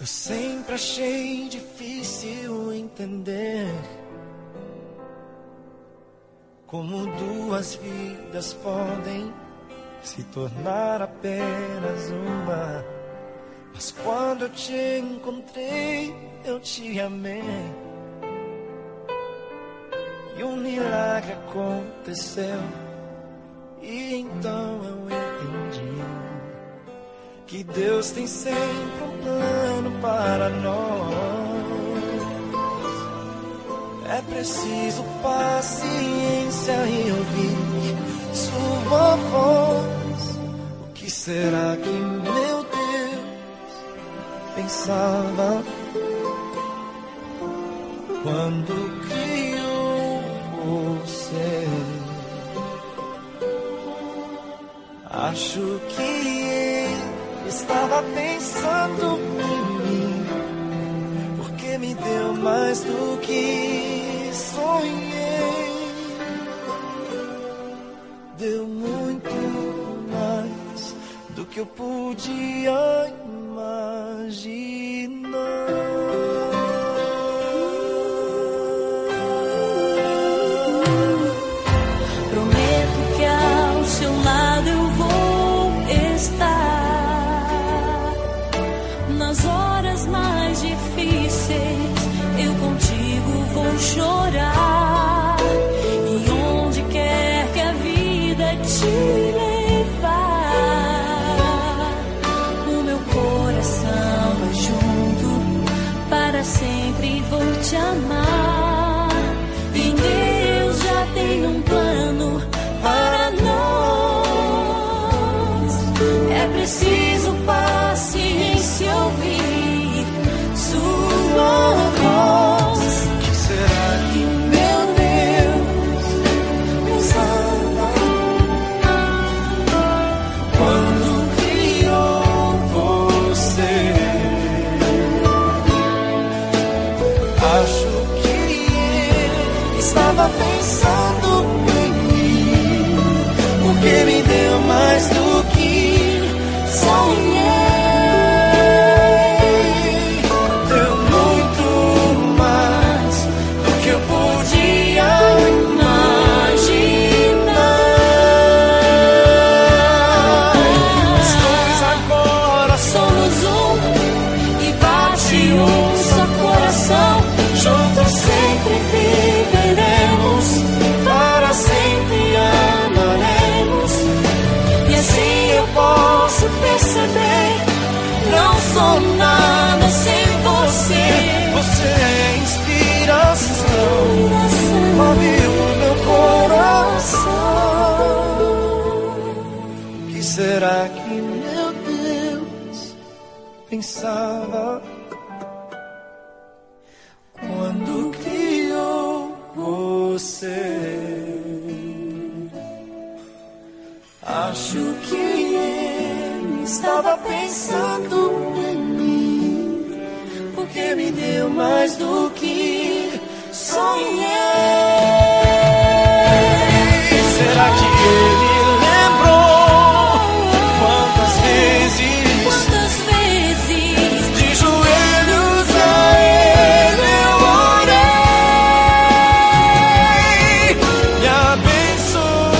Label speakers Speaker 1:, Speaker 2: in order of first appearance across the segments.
Speaker 1: sempre achei difícil entender como duas vidas podem se tornar apenas uma. Mas quando eu te encontrei, eu te amei, e um milagre aconteceu. E então eu entendi que Deus tem sempre um plano para nós. É preciso paciência e ouvir sua voz. O que será que meu Deus pensava quando criou você? Acho que ele estava pensando em mim, porque me deu mais do que sonhei. Deu muito mais do que eu podia imaginar.
Speaker 2: Prometo que ao seu lado eu vou estar. Nas horas mais difíceis eu contigo vou chorar. E onde quer que a vida te levar, o meu coração vai junto, para sempre vou te amar. E Deus já tem um plano para nós. É preciso paciência ouvir sua voz.
Speaker 1: O que será que meu Deus pensava quando criou você? Acho que ele estava pensando em mim, porque me deu mais do que sonhei. Deu muito mais do que eu podia imaginar. Nós dois agora
Speaker 2: Somos um e bate um só coração. Juntos sempre viveremos,
Speaker 1: para sempre amaremos.
Speaker 2: e assim eu posso perceber. Não sou nada sem você.
Speaker 1: Você é inspiração, move o meu coração. O que será que meu Deus pensava quando criou você? Acho que ele estava pensando em mim, porque me deu mais do que sonhei. Será que ele lembrou quantas vezes de joelhos a ele eu orei? Me abençoou,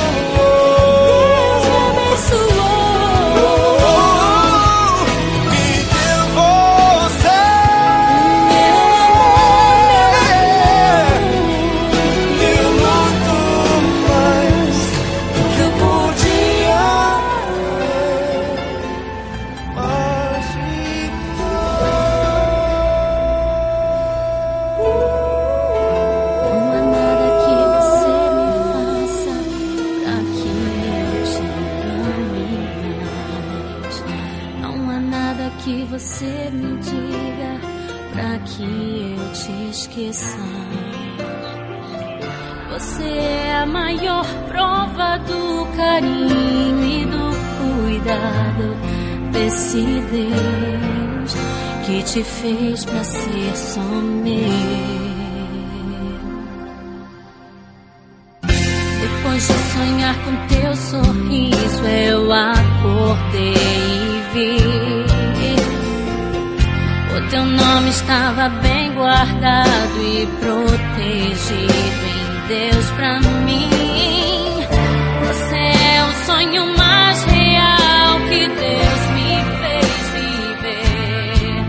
Speaker 1: me deu você. Deu muito mais do que eu podia
Speaker 2: Não há nada que você me diga pra que eu te esqueça. Você é a maior prova do carinho e do cuidado desse Deus que te fez pra ser só meu. Depois de sonhar com teu sorriso, eu acordei e vi o teu nome estava bem guardado e protegido em Deus pra mim. Você é o sonho mais real que Deus me fez viver.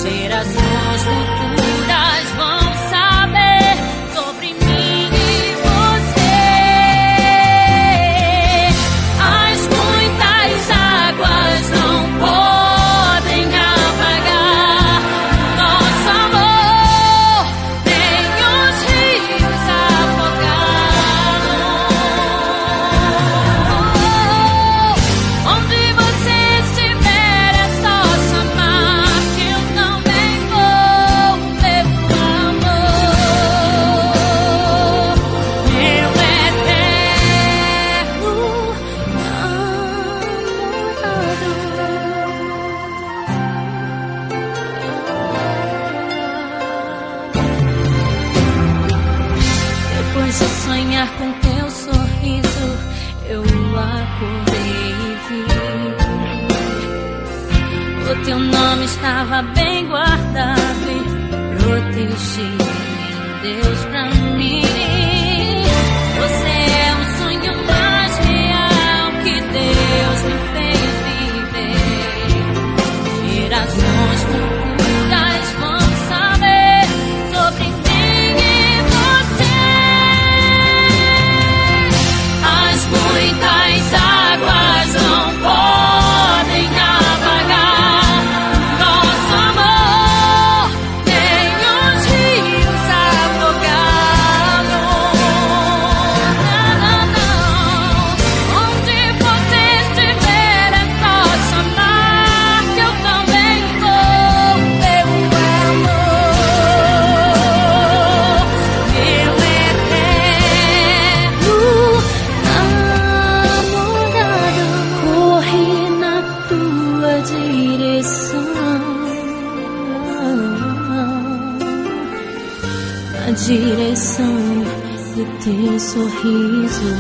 Speaker 2: Gerações futuras vão saber sobre mim e você. As muitas águas não podem apagar nosso amor, nem os rios afogá-lo. Onde você estiver é só chamar que eu também vou levar o amor, meu eterno Depois de sonhar com teu sorriso, eu acordei e vi. O teu nome estava bem guardado e protegido em Deus pra mim. Você é o sonho mais real que Deus me fez viver. Gerações futuras vão saber sobre mim e você. As muitas águas não podem apagar nosso amor, nem os rios afogá-lo. Não, não, não. Onde você estiver é só chamar que eu também vou ter o amor, meu eterno namorado. Corre na tua direção, na direção do teu sorriso.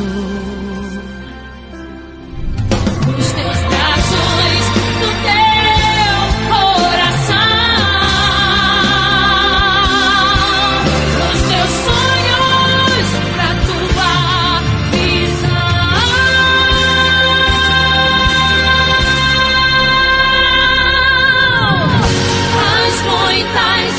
Speaker 2: Os teus braços do teu coração, os teus sonhos pra tua visão. As muitas